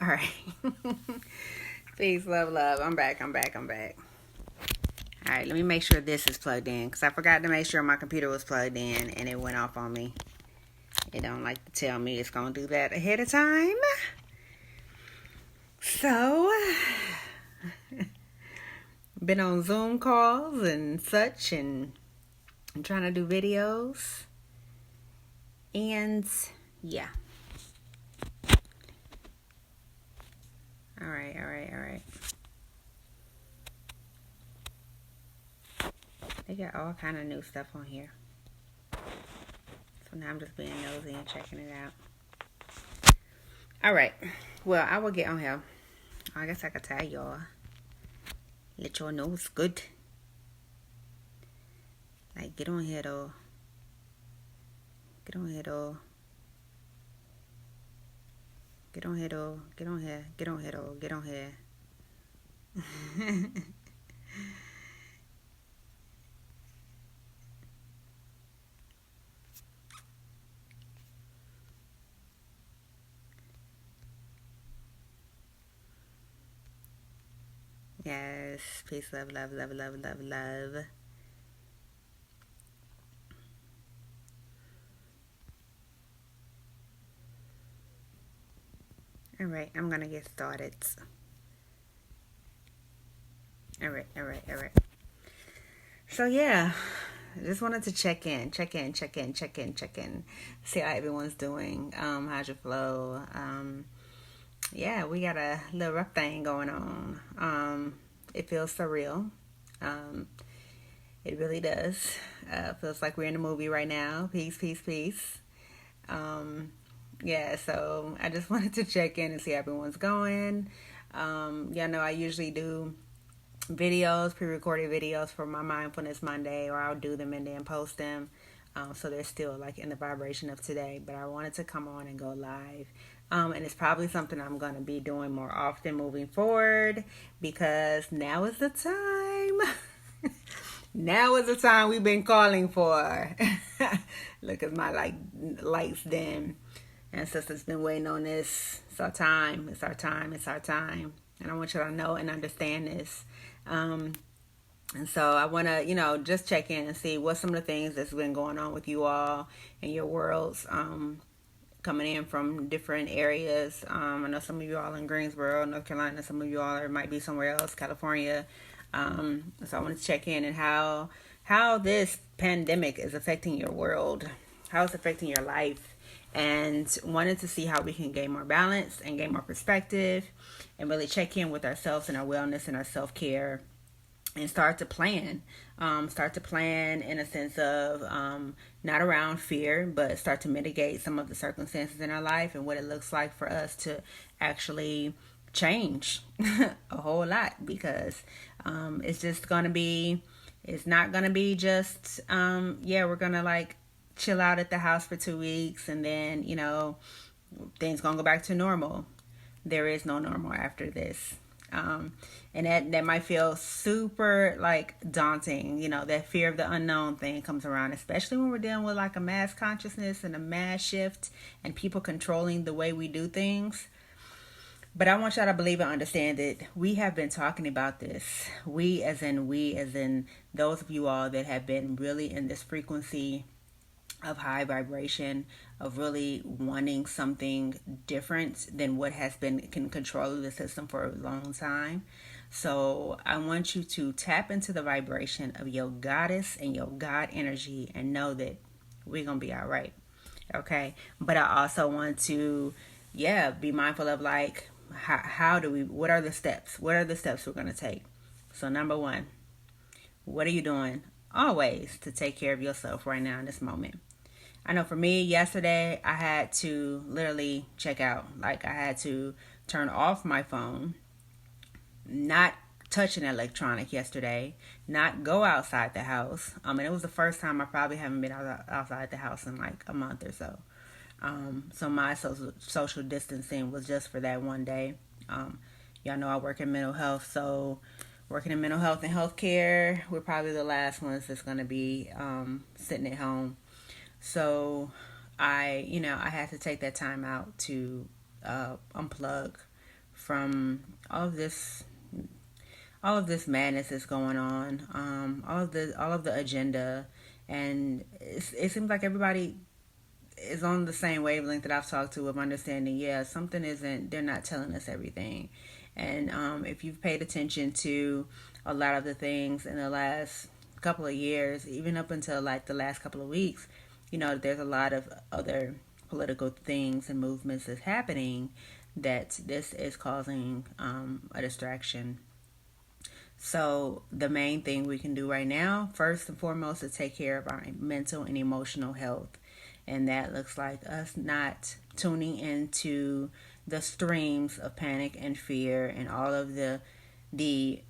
All right. Peace, love, love. I'm back. All right, let me make sure this is plugged in because I forgot to make sure my computer was plugged in and it went off on me. It don't like to tell me it's going to do that ahead of time. So, been on Zoom calls and such and I'm trying to do videos. And yeah. All right. They got all kind of new stuff on here. So now I'm just being nosy and checking it out. All right. Well, I will get on here. I guess I could tell y'all. Let y'all know it's good. Like, get on here though. Get on here. Yes. Peace, love. All right, I'm gonna get started. All right. So yeah, I just wanted to check in. See how everyone's doing. How's your flow? Yeah, we got a little rough thing going on. It feels surreal. Um, it really does. Feels like we're in a movie right now. Peace. Um, yeah, so I just wanted to check in and see how everyone's going. Y'all know I usually do videos, pre-recorded videos for my Mindfulness Monday, or I'll do them and then post them. So they're still like in the vibration of today, but I wanted to come on and go live. And it's probably something I'm going to be doing more often moving forward because now is the time. Now is the time we've been calling for. Look at my lights dim. And sisters been waiting on this. It's our time. And I want you to know and understand this. And so I want to, just check in and see what some of the things that's been going on with you all in your worlds, coming in from different areas. I know some of you all in Greensboro, North Carolina. Some of you all might be somewhere else, California. So I want to check in and how this pandemic is affecting your world, how it's affecting your life, and wanted to see how we can gain more balance and gain more perspective and really check in with ourselves and our wellness and our self-care and start to plan in a sense of not around fear, but start to mitigate some of the circumstances in our life and what it looks like for us to actually change a whole lot because it's not going to be just we're going to like chill out at the house for 2 weeks and then things going to go back to normal. There is no normal after this. And that might feel super like daunting, that fear of the unknown thing comes around, especially when we're dealing with like a mass consciousness and a mass shift and people controlling the way we do things. But I want y'all to believe and understand that we have been talking about this. We as in those of you all that have been really in this frequency of high vibration, of really wanting something different than what has been in control of the system for a long time. So I want you to tap into the vibration of your goddess and your God energy and know that we're going to be all right. Okay. But I also want to, be mindful of like, what are the steps? What are the steps we're going to take? So number one, what are you doing always to take care of yourself right now in this moment? I know for me, yesterday, I had to literally check out. Like, I had to turn off my phone, not touch an electronic yesterday, not go outside the house. And it was the first time I probably haven't been outside the house in like a month or so. So my social distancing was just for that one day. Y'all know I work in mental health, so working in mental health and healthcare, we're probably the last ones that's going to be sitting at home. So I had to take that time out to unplug from all of this madness that's going on, all of the agenda, and it seems like everybody is on the same wavelength that I've talked to of understanding. Yeah, something isn't. They're not telling us everything, and if you've paid attention to a lot of the things in the last couple of years, even up until like the last couple of weeks, there's a lot of other political things and movements that's happening that this is causing a distraction. So the main thing we can do right now, first and foremost, is take care of our mental and emotional health. And that looks like us not tuning into the streams of panic and fear and all of the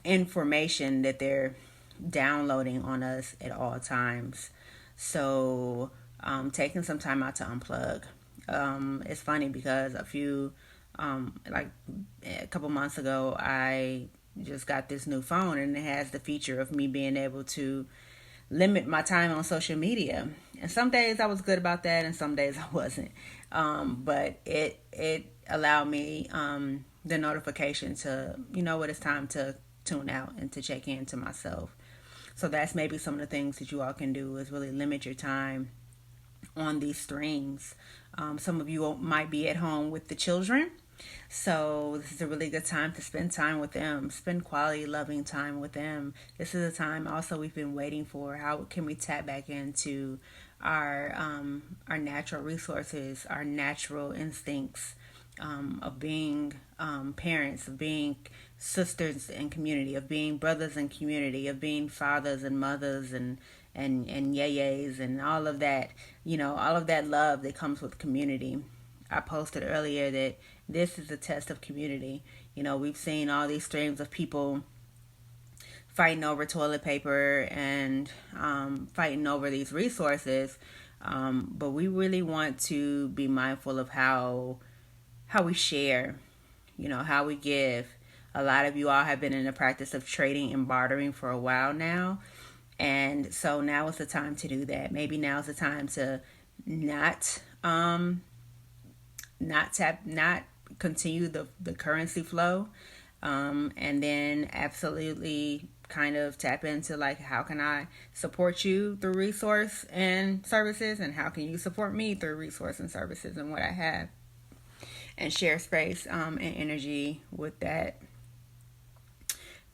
information that they're downloading on us at all times. So taking some time out to unplug. It's funny because like a couple months ago, I just got this new phone, and it has the feature of me being able to limit my time on social media. And some days I was good about that, and some days I wasn't. But it allowed me the notification to, what it's time to tune out and to check in to myself. So that's maybe some of the things that you all can do is really limit your time on these streams. Some of you might be at home with the children. So this is a really good time to spend time with them, spend quality, loving time with them. This is a time also we've been waiting for. How can we tap back into our natural resources, our natural instincts of being parents, of being sisters in community, of being brothers in community, of being fathers and mothers and yays and all of that, all of that love that comes with community. I posted earlier that this is a test of community. We've seen all these streams of people fighting over toilet paper and fighting over these resources, but we really want to be mindful of how we share, how we give. A lot of you all have been in the practice of trading and bartering for a while now, and so now is the time to do that. Maybe now is the time to not continue the currency flow, and then absolutely kind of tap into like, how can I support you through resource and services, and how can you support me through resource and services and what I have, and share space and energy with that.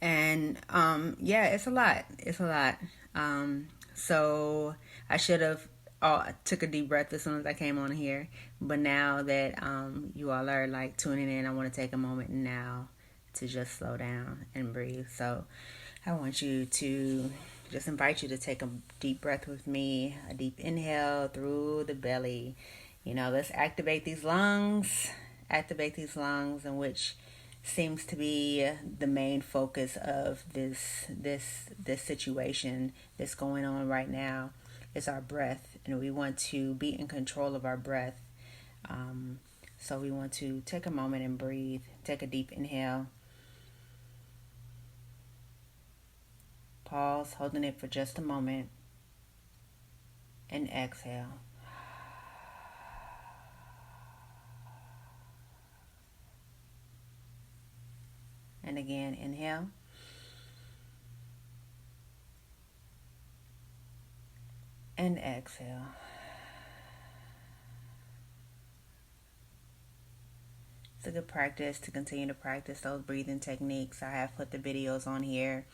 And it's a lot. So I should have took a deep breath as soon as I came on here, but now that you all are like tuning in, I want to take a moment now to just slow down and breathe. So I want you to just invite you to take a deep breath with me, a deep inhale through the belly. Let's activate these lungs, in which seems to be the main focus of this situation that's going on right now. Is our breath, and we want to be in control of our breath. So we want to take a moment and breathe. Take a deep inhale. Pause, holding it for just a moment, and exhale. And again, inhale. And exhale. It's a good practice to continue to practice those breathing techniques. I have put the videos on here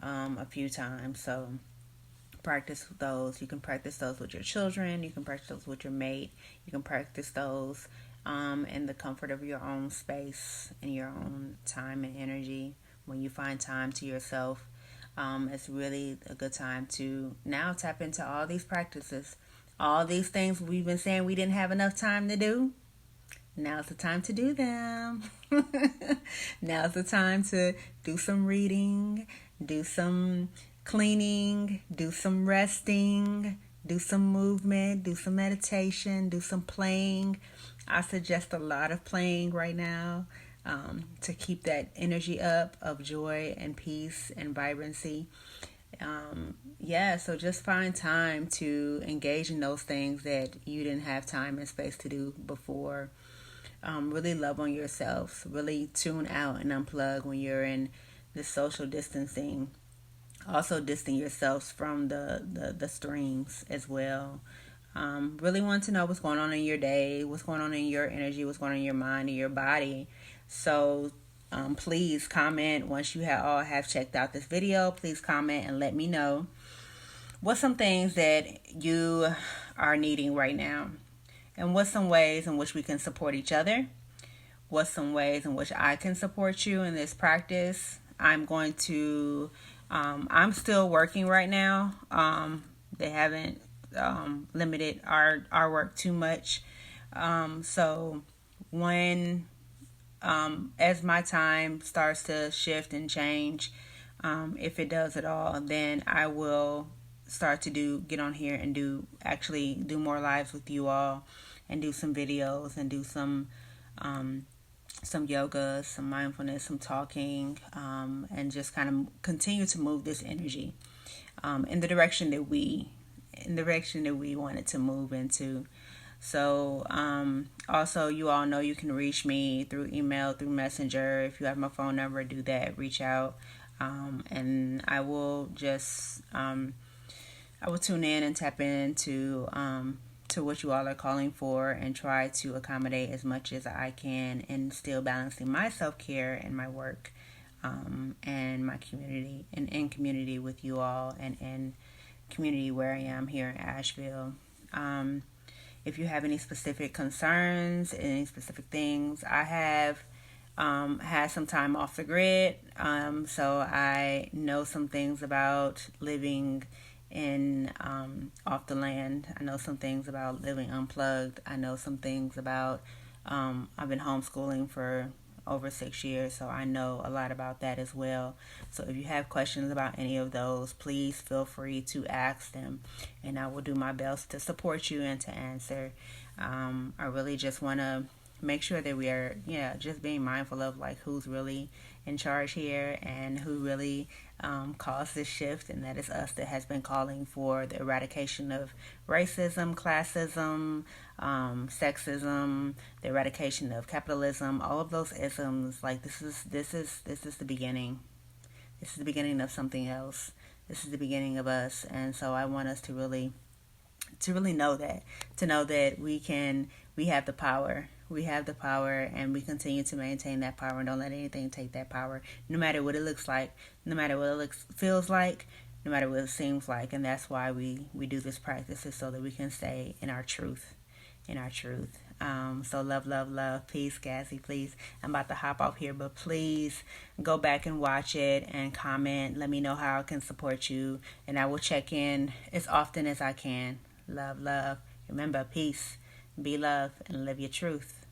a few times, so practice those. You can practice those with your children. You can practice those with your mate. You can practice those in the comfort of your own space and your own time and energy. When you find time to yourself, it's really a good time to now tap into all these practices, all these things we've been saying we didn't have enough time to do. Now's the time to do them. Now's the time to do some reading, do some cleaning, do some resting, do some movement, do some meditation, do some playing. I suggest a lot of playing right now to keep that energy up of joy and peace and vibrancy. So just find time to engage in those things that you didn't have time and space to do before. really love on yourselves. Really tune out and unplug when you're in the social distancing. Also, distance yourselves from the streams as well. Really want to know what's going on in your day, what's going on in your energy, what's going on in your mind and your body. So please comment once you have checked out this video. Please comment and let me know what's some things that you are needing right now, and what's some ways in which we can support each other. What's some ways in which I can support you in this practice. I'm still working right now. They haven't limited our work too much. So when as my time starts to shift and change, if it does at all, then I will start to get on here and do more lives with you all, and do some videos, and do some yoga, some mindfulness, some talking, and just kind of continue to move this energy in the direction that we want it to move into. So also, you all know you can reach me through email, through Messenger. If you have my phone number, do that. Reach out, and I will just I will tune in and tap into to what you all are calling for, and try to accommodate as much as I can, and still balancing my self-care and my work, and my community, and in community with you all, and in community where I am here in Asheville. If you have any specific concerns, any specific things, I have had some time off the grid, so I know some things about living in off the land. I know some things about living unplugged. I know some things about I've been homeschooling for over 6 years, so I know a lot about that as well. So if you have questions about any of those, please feel free to ask them, and I will do my best to support you and to answer. I really just want to make sure that we are just being mindful of like who's really in charge here, and who really caused this shift, and that is us, that has been calling for the eradication of racism, classism, sexism, the eradication of capitalism, all of those isms. Like this is the beginning. This is the beginning of something else. This is the beginning of us, and so I want us to really know that we have the power. We have the power, and we continue to maintain that power, and don't let anything take that power, no matter what it looks like, no matter what it feels like, no matter what it seems like. And that's why we do this practice, is so that we can stay in our truth. So love, peace, Cassie, please. I'm about to hop off here, but please go back and watch it and comment. Let me know how I can support you, and I will check in as often as I can. Love. Remember, peace, be love, and live your truth.